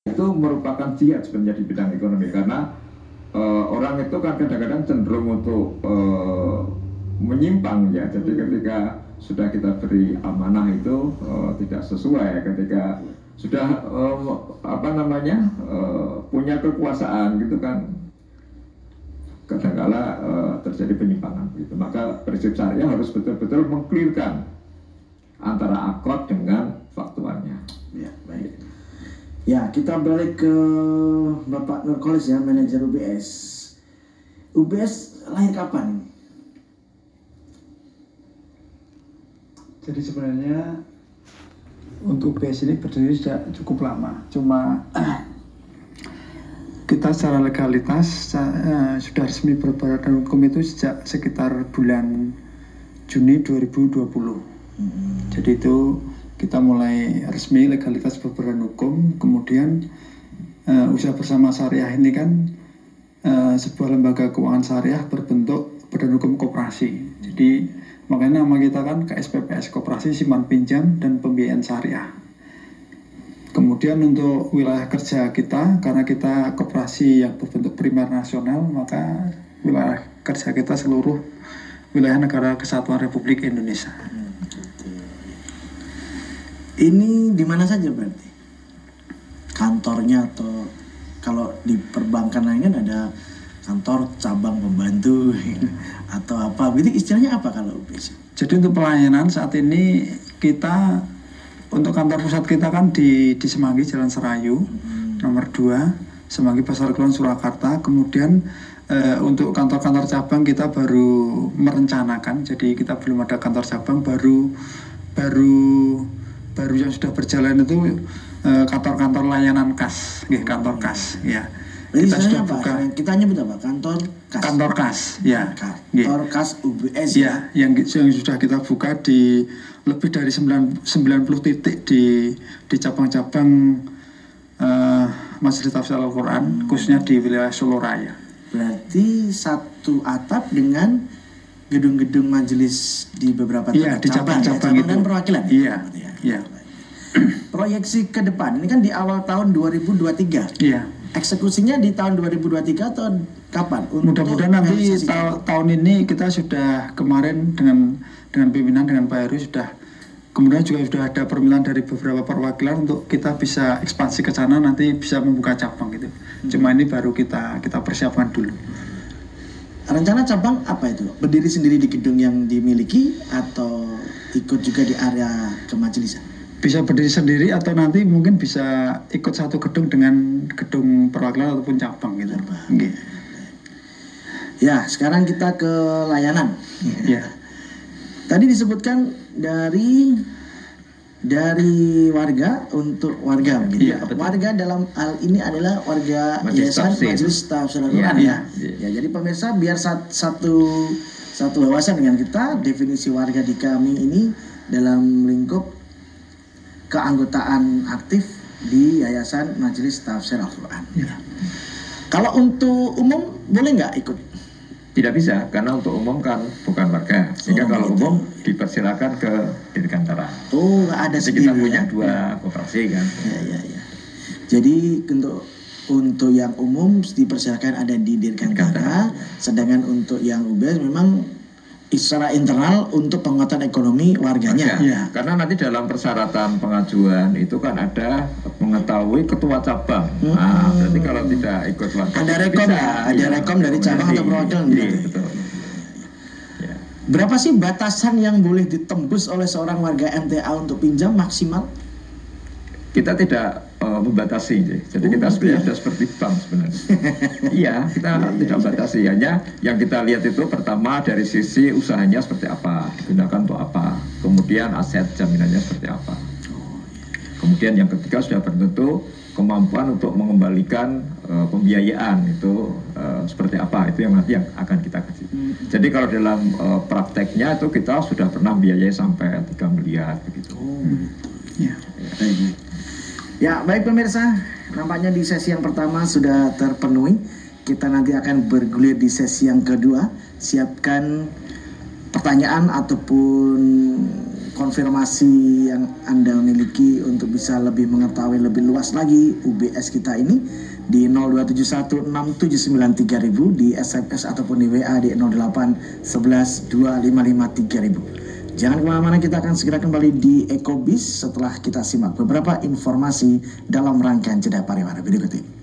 itu merupakan jihad sebenarnya di bidang ekonomi, karena orang itu kan kadang-kadang cenderung untuk menyimpang ya. Jadi ketika sudah kita beri amanah itu tidak sesuai, ketika sudah punya kekuasaan gitu kan, kadang-kala terjadi penyimpangan gitu. Maka prinsip syariah harus betul-betul mengklirkan antara akad dengan faktualnya. Ya, baik. Ya, kita balik ke Bapak Nurkolis ya, manajer UBS. UBS lahir kapan? Jadi sebenarnya untuk UBS ini berdiri sudah cukup lama. Cuma kita secara legalitas sudah resmi berbadan hukum itu sejak sekitar bulan Juni 2020. Jadi itu kita mulai resmi legalitas berbadan hukum. Kemudian usaha bersama syariah ini kan sebuah lembaga keuangan syariah berbentuk badan hukum koperasi. Jadi makanya nama kita kan KSPPS, Koperasi Simpan Pinjam dan Pembiayaan Syariah. Kemudian untuk wilayah kerja kita, karena kita koperasi yang berbentuk primer nasional, maka wilayah kerja kita seluruh wilayah Negara Kesatuan Republik Indonesia. Ini di mana saja berarti? Kantornya, atau kalau di perbankan lain kan ada kantor cabang pembantu atau apa? Itu istilahnya apa kalau UBS? Jadi untuk pelayanan saat ini kita untuk kantor pusat kita kan di Semanggi Jalan Serayu nomor 2 Semanggi Pasar Kulon Surakarta. Kemudian untuk kantor-kantor cabang kita baru merencanakan, jadi kita belum ada kantor cabang, baru yang sudah berjalan itu kantor-kantor layanan kas, kantor kas ya. Jadi Kita sudah apa? buka. Kita nyebut apa? Kantor kas. Kantor kas, ya. Kantor kas UBS ya. Yang sudah kita buka di lebih dari 90 titik di cabang-cabang Majelis Tafsir Al-Quran, khususnya di wilayah Solo Raya. Berarti satu atap dengan gedung-gedung majelis di beberapa di cabang-cabang itu. Dan perwakilan. Iya. Iya. Proyeksi ke depan, ini kan di awal tahun 2023. Iya. Eksekusinya di tahun 2023 atau kapan? Mudah-mudahan nanti tahun ini kita sudah kemarin dengan pimpinan, dengan Pak Heru sudah, kemudian juga sudah ada permintaan dari beberapa perwakilan untuk kita bisa ekspansi ke sana, nanti bisa membuka cabang gitu. Cuma ini baru kita persiapkan dulu. Rencana cabang apa itu? Berdiri sendiri di gedung yang dimiliki atau ikut juga di area kemajelisan? Bisa berdiri sendiri atau nanti mungkin bisa ikut satu gedung dengan gedung perwakilan ataupun cabang gitu. Ya, sekarang kita ke layanan. Ya. Tadi disebutkan dari warga untuk warga, gitu. Ya, warga dalam hal ini adalah warga Yayasan Majelis Tafsir Al-Quran ya. Jadi pemirsa, biar satu wawasan dengan kita, definisi warga di kami ini dalam lingkup keanggotaan aktif di Yayasan Majelis Tafsir Al-Quran. Ya. Kalau untuk umum boleh nggak ikut? Tidak bisa, karena untuk umum kan bukan warga. Sehingga kalau umum dipersilakan ke Dirgantara. Oh, nggak ada sendiri. Kita punya dua koperasi kan. Ya. Jadi untuk yang umum dipersilakan ada di Dirgantara, sedangkan untuk yang UBS memang secara internal untuk penguatan ekonomi warganya. Ya. Karena nanti dalam persyaratan pengajuan itu kan ada mengetahui ketua cabang. Nah, berarti kalau tidak ikut warga ada rekom bisa, ada rekom dari cabang atau perwakilan. Betul. Ya. Berapa sih batasan yang boleh ditembus oleh seorang warga MTA untuk pinjam maksimal? Kita tidak membatasi, jadi kita sebenarnya sudah seperti bank sebenarnya. Iya, kita tidak membatasi, hanya yang kita lihat itu pertama dari sisi usahanya seperti apa, digunakan untuk apa, kemudian aset jaminannya seperti apa, kemudian yang ketiga sudah bertentu kemampuan untuk mengembalikan pembiayaan itu seperti apa, itu yang nanti yang akan kita kaji. Jadi kalau dalam prakteknya itu kita sudah pernah membiayai sampai 3 miliar begitu. Ya, baik pemirsa, nampaknya di sesi yang pertama sudah terpenuhi. Kita nanti akan bergulir di sesi yang kedua. Siapkan pertanyaan ataupun konfirmasi yang Anda miliki untuk bisa lebih mengetahui lebih luas lagi UBS kita ini di 02716793000, di SMS ataupun di WA di 08112553.000. Jangan kemana-mana, kita akan segera kembali di Ekobis setelah kita simak beberapa informasi dalam rangkaian jeda pariwara berikut ini.